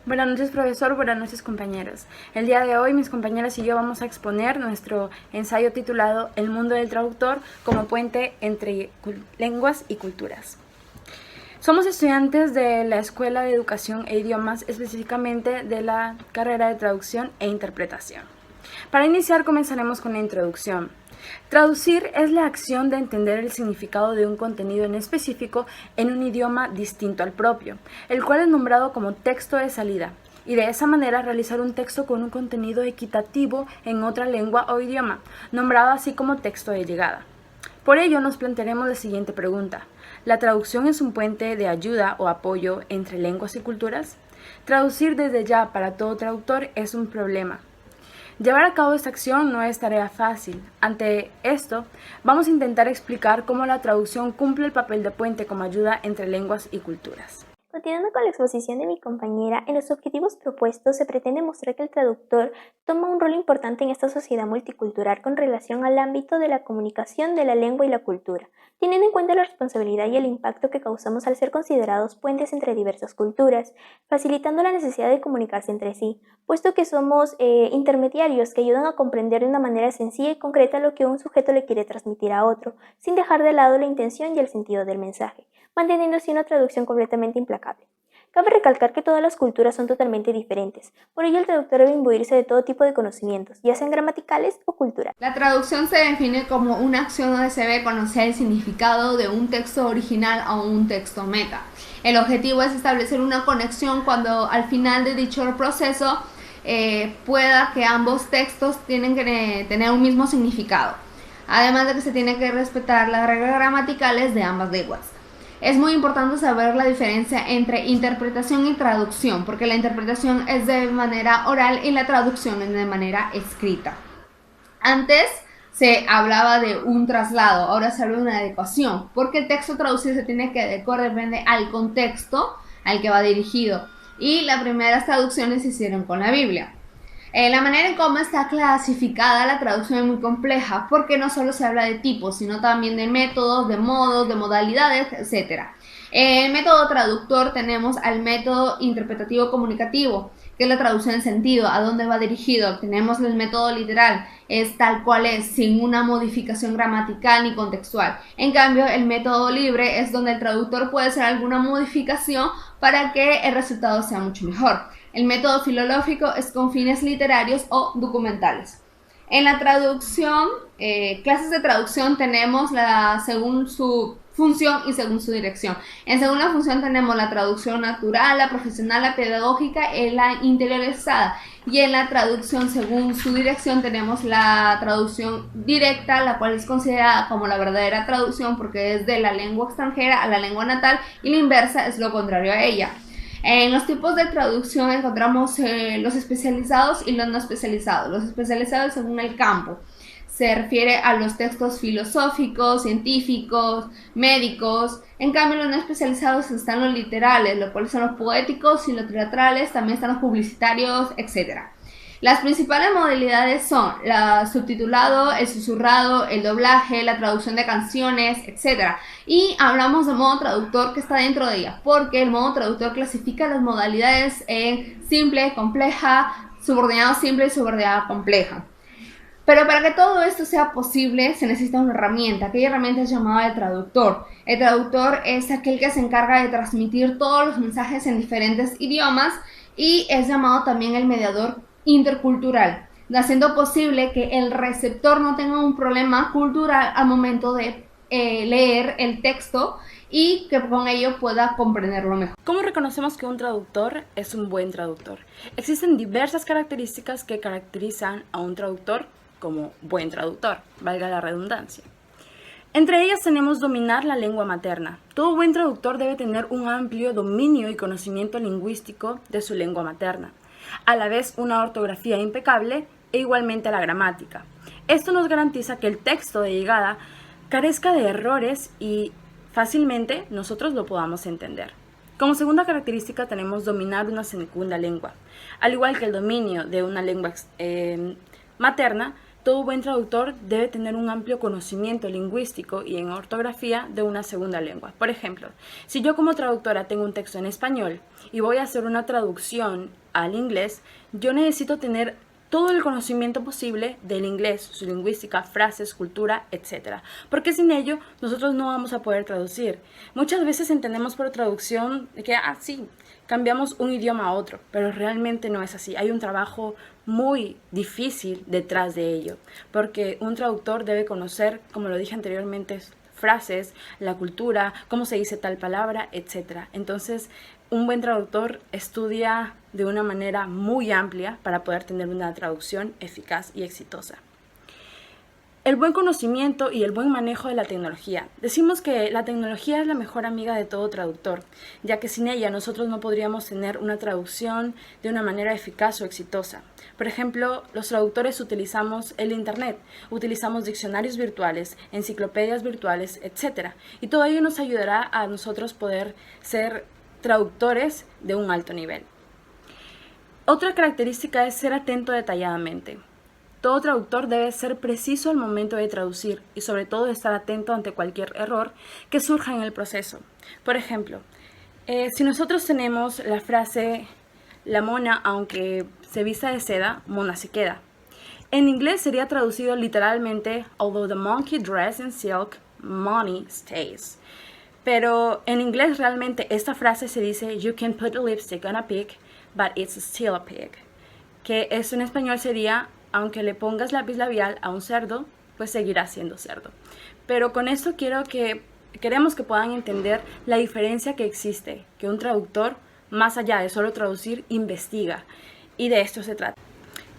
Buenas noches, profesor. Buenas noches, compañeros. El día de hoy mis compañeras y yo vamos a exponer nuestro ensayo titulado El mundo del traductor como puente entre lenguas y culturas. Somos estudiantes de la Escuela de Educación e Idiomas, específicamente de la carrera de Traducción e Interpretación. Para iniciar comenzaremos con la introducción. Traducir es la acción de entender el significado de un contenido en específico en un idioma distinto al propio, el cual es nombrado como texto de salida, y de esa manera realizar un texto con un contenido equitativo en otra lengua o idioma, nombrado así como texto de llegada. Por ello nos plantearemos la siguiente pregunta: ¿la traducción es un puente de ayuda o apoyo entre lenguas y culturas? Traducir desde ya para todo traductor es un problema. Llevar a cabo esta acción no es tarea fácil. Ante esto, vamos a intentar explicar cómo la traducción cumple el papel de puente como ayuda entre lenguas y culturas. Continuando con la exposición de mi compañera, en los objetivos propuestos se pretende mostrar que el traductor toma un rol importante en esta sociedad multicultural con relación al ámbito de la comunicación de la lengua y la cultura, teniendo en cuenta la responsabilidad y el impacto que causamos al ser considerados puentes entre diversas culturas, facilitando la necesidad de comunicarse entre sí, puesto que somos intermediarios que ayudan a comprender de una manera sencilla y concreta lo que un sujeto le quiere transmitir a otro, sin dejar de lado la intención y el sentido del mensaje, manteniendo así una traducción completamente implacable. Cabe recalcar que todas las culturas son totalmente diferentes, por ello el traductor debe imbuirse de todo tipo de conocimientos, ya sean gramaticales o culturales. La traducción se define como una acción donde se debe conocer el significado de un texto original a un texto meta. El objetivo es establecer una conexión cuando al final de dicho proceso pueda que ambos textos tienen que tener un mismo significado, además de que se tienen que respetar las reglas gramaticales de ambas lenguas. Es muy importante saber la diferencia entre interpretación y traducción, porque la interpretación es de manera oral y la traducción es de manera escrita. Antes se hablaba de un traslado, ahora se habla de una adecuación, porque el texto traducido se tiene que adecuar, depende al contexto al que va dirigido, y las primeras traducciones se hicieron con la Biblia. La manera en cómo está clasificada la traducción es muy compleja porque no solo se habla de tipos, sino también de métodos, de modos, de modalidades, etc. En el método traductor tenemos al método interpretativo comunicativo, que es la traducción en sentido, a dónde va dirigido. Tenemos el método literal, es tal cual es, sin una modificación gramatical ni contextual. En cambio, el método libre es donde el traductor puede hacer alguna modificación para que el resultado sea mucho mejor. El método filológico es con fines literarios o documentales. En la traducción, clases de traducción tenemos según su función y según su dirección. Según la función tenemos la traducción natural, la profesional, la pedagógica y la interiorizada. Y en la traducción según su dirección tenemos la traducción directa, la cual es considerada como la verdadera traducción porque es de la lengua extranjera a la lengua natal, y la inversa es lo contrario a ella. En los tipos de traducción encontramos los especializados y los no especializados. Los especializados según el campo. Se refiere a los textos filosóficos, científicos, médicos. En cambio, los no especializados están los literales, los cuales son los poéticos y los teatrales, también están los publicitarios, etc. Las principales modalidades son el subtitulado, el susurrado, el doblaje, la traducción de canciones, etc. Y hablamos del modo traductor que está dentro de ella, porque el modo traductor clasifica las modalidades en simple, compleja, subordinado simple y subordinado compleja. Pero para que todo esto sea posible se necesita una herramienta. Aquella herramienta es llamada el traductor. El traductor es aquel que se encarga de transmitir todos los mensajes en diferentes idiomas y es llamado también el mediador intercultural, haciendo posible que el receptor no tenga un problema cultural al momento de leer el texto y que con ello pueda comprenderlo mejor. ¿Cómo reconocemos que un traductor es un buen traductor? Existen diversas características que caracterizan a un traductor como buen traductor, valga la redundancia. Entre ellas tenemos dominar la lengua materna. Todo buen traductor debe tener un amplio dominio y conocimiento lingüístico de su lengua materna, a la vez una ortografía impecable e igualmente la gramática. Esto nos garantiza que el texto de llegada carezca de errores y fácilmente nosotros lo podamos entender. Como segunda característica tenemos dominar una segunda lengua. Al igual que el dominio de una lengua materna, Todo buen traductor debe tener un amplio conocimiento lingüístico y en ortografía de una segunda lengua. Por ejemplo, si yo como traductora tengo un texto en español y voy a hacer una traducción al inglés, yo necesito tener todo el conocimiento posible del inglés, su lingüística, frases, cultura, etc. Porque sin ello nosotros no vamos a poder traducir. Muchas veces entendemos por traducción que, sí, cambiamos un idioma a otro, pero realmente no es así. Hay un trabajo muy difícil detrás de ello, porque un traductor debe conocer, como lo dije anteriormente, frases, la cultura, cómo se dice tal palabra, etc. Entonces, un buen traductor estudia de una manera muy amplia para poder tener una traducción eficaz y exitosa. El buen conocimiento y el buen manejo de la tecnología. Decimos que la tecnología es la mejor amiga de todo traductor, ya que sin ella nosotros no podríamos tener una traducción de una manera eficaz o exitosa. Por ejemplo, los traductores utilizamos el Internet, utilizamos diccionarios virtuales, enciclopedias virtuales, etc. Y todo ello nos ayudará a nosotros poder ser traductores de un alto nivel. Otra característica es ser atento detalladamente. Todo traductor debe ser preciso al momento de traducir y sobre todo estar atento ante cualquier error que surja en el proceso. Por ejemplo, si nosotros tenemos la frase la mona, aunque se vista de seda, mona se queda. En inglés sería traducido literalmente although the monkey dress in silk, money stays. Pero en inglés realmente esta frase se dice you can put lipstick on a pig, but it's still a pig. Que eso en español sería aunque le pongas lápiz labial a un cerdo, pues seguirá siendo cerdo. Pero con esto queremos que puedan entender la diferencia que existe, que un traductor, más allá de solo traducir, investiga. Y de esto se trata.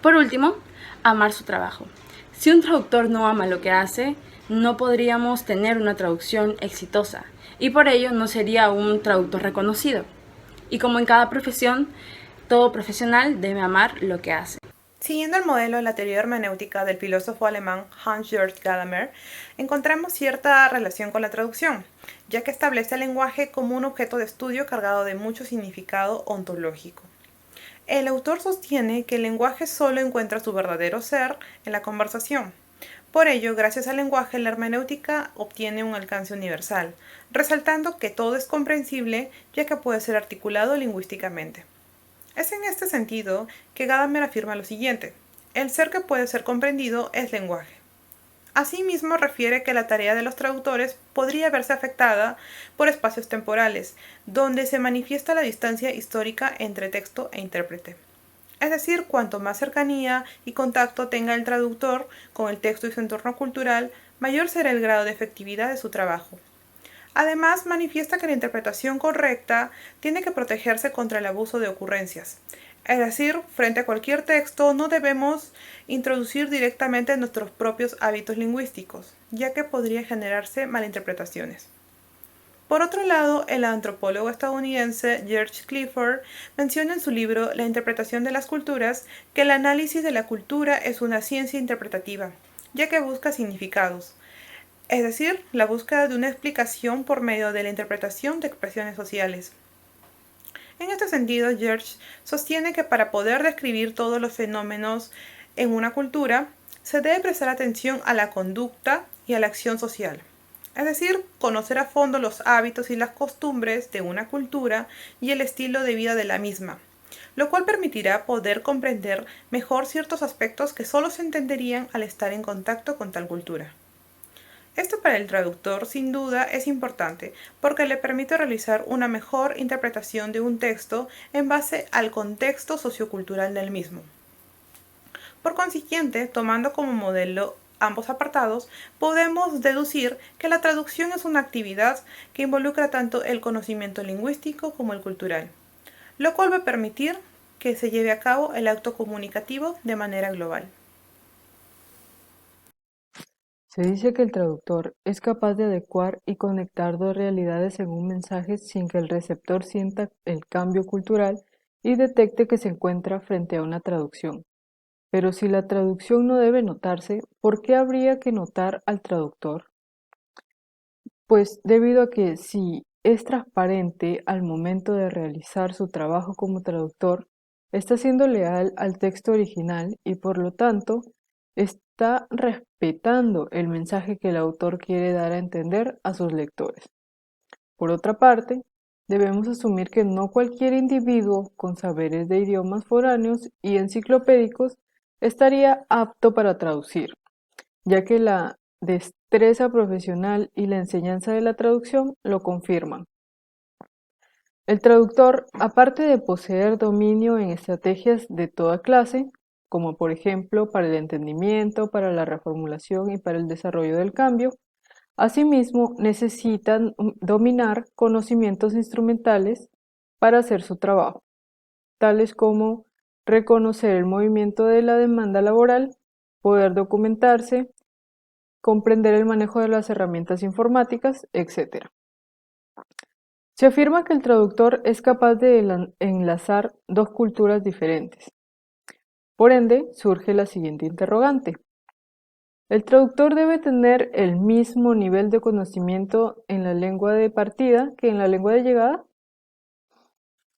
Por último, amar su trabajo. Si un traductor no ama lo que hace, no podríamos tener una traducción exitosa. Y por ello no sería un traductor reconocido. Y como en cada profesión, todo profesional debe amar lo que hace. Siguiendo el modelo de la teoría hermenéutica del filósofo alemán Hans-Georg Gadamer, encontramos cierta relación con la traducción, ya que establece el lenguaje como un objeto de estudio cargado de mucho significado ontológico. El autor sostiene que el lenguaje solo encuentra su verdadero ser en la conversación. Por ello, gracias al lenguaje, la hermenéutica obtiene un alcance universal, resaltando que todo es comprensible ya que puede ser articulado lingüísticamente. Es en este sentido que Gadamer afirma lo siguiente: el ser que puede ser comprendido es lenguaje. Asimismo, refiere que la tarea de los traductores podría verse afectada por espacios temporales, donde se manifiesta la distancia histórica entre texto e intérprete. Es decir, cuanto más cercanía y contacto tenga el traductor con el texto y su entorno cultural, mayor será el grado de efectividad de su trabajo. Además, manifiesta que la interpretación correcta tiene que protegerse contra el abuso de ocurrencias. Es decir, frente a cualquier texto no debemos introducir directamente nuestros propios hábitos lingüísticos, ya que podría generarse malinterpretaciones. Por otro lado, el antropólogo estadounidense George Clifford menciona en su libro La interpretación de las culturas que el análisis de la cultura es una ciencia interpretativa, ya que busca significados. Es decir, la búsqueda de una explicación por medio de la interpretación de expresiones sociales. En este sentido, George sostiene que para poder describir todos los fenómenos en una cultura, se debe prestar atención a la conducta y a la acción social. Es decir, conocer a fondo los hábitos y las costumbres de una cultura y el estilo de vida de la misma, lo cual permitirá poder comprender mejor ciertos aspectos que solo se entenderían al estar en contacto con tal cultura. Esto para el traductor sin duda es importante porque le permite realizar una mejor interpretación de un texto en base al contexto sociocultural del mismo. Por consiguiente, tomando como modelo ambos apartados, podemos deducir que la traducción es una actividad que involucra tanto el conocimiento lingüístico como el cultural, lo cual va a permitir que se lleve a cabo el acto comunicativo de manera global. Se dice que el traductor es capaz de adecuar y conectar dos realidades en un mensaje sin que el receptor sienta el cambio cultural y detecte que se encuentra frente a una traducción. Pero si la traducción no debe notarse, ¿por qué habría que notar al traductor? Pues debido a que si es transparente al momento de realizar su trabajo como traductor, está siendo leal al texto original y por lo tanto está respetando el mensaje que el autor quiere dar a entender a sus lectores. Por otra parte, debemos asumir que no cualquier individuo con saberes de idiomas foráneos y enciclopédicos estaría apto para traducir, ya que la destreza profesional y la enseñanza de la traducción lo confirman. El traductor, aparte de poseer dominio en estrategias de toda clase, como por ejemplo para el entendimiento, para la reformulación y para el desarrollo del cambio, asimismo necesitan dominar conocimientos instrumentales para hacer su trabajo, tales como reconocer el movimiento de la demanda laboral, poder documentarse, comprender el manejo de las herramientas informáticas, etc. Se afirma que el traductor es capaz de enlazar dos culturas diferentes. Por ende, surge la siguiente interrogante. ¿El traductor debe tener el mismo nivel de conocimiento en la lengua de partida que en la lengua de llegada?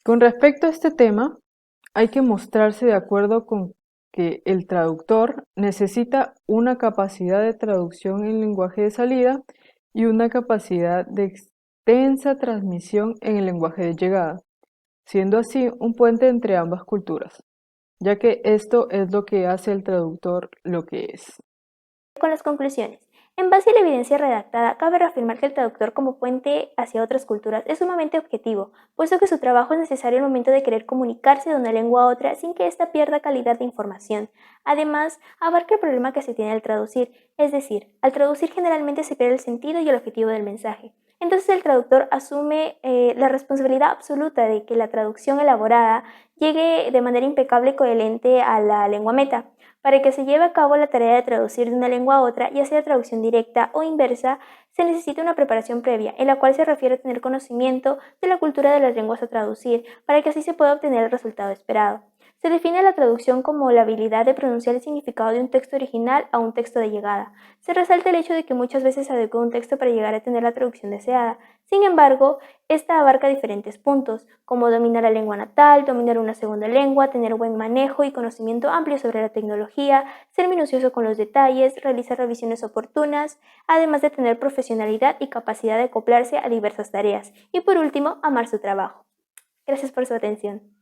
Con respecto a este tema, hay que mostrarse de acuerdo con que el traductor necesita una capacidad de traducción en lenguaje de salida y una capacidad de extensa transmisión en el lenguaje de llegada, siendo así un puente entre ambas culturas, ya que esto es lo que hace el traductor lo que es. Con las conclusiones. En base a la evidencia redactada, cabe reafirmar que el traductor como puente hacia otras culturas es sumamente objetivo, puesto que su trabajo es necesario al momento de querer comunicarse de una lengua a otra sin que ésta pierda calidad de información. Además, abarca el problema que se tiene al traducir, es decir, al traducir generalmente se pierde el sentido y el objetivo del mensaje. Entonces el traductor asume la responsabilidad absoluta de que la traducción elaborada llegue de manera impecable y coherente a la lengua meta. Para que se lleve a cabo la tarea de traducir de una lengua a otra, ya sea traducción directa o inversa, se necesita una preparación previa, en la cual se refiere a tener conocimiento de la cultura de las lenguas a traducir, para que así se pueda obtener el resultado esperado. Se define la traducción como la habilidad de pronunciar el significado de un texto original a un texto de llegada. Se resalta el hecho de que muchas veces se adecua un texto para llegar a tener la traducción deseada. Sin embargo, esta abarca diferentes puntos, como dominar la lengua natal, dominar una segunda lengua, tener buen manejo y conocimiento amplio sobre la tecnología, ser minucioso con los detalles, realizar revisiones oportunas, además de tener profesionalidad y capacidad de acoplarse a diversas tareas. Y por último, amar su trabajo. Gracias por su atención.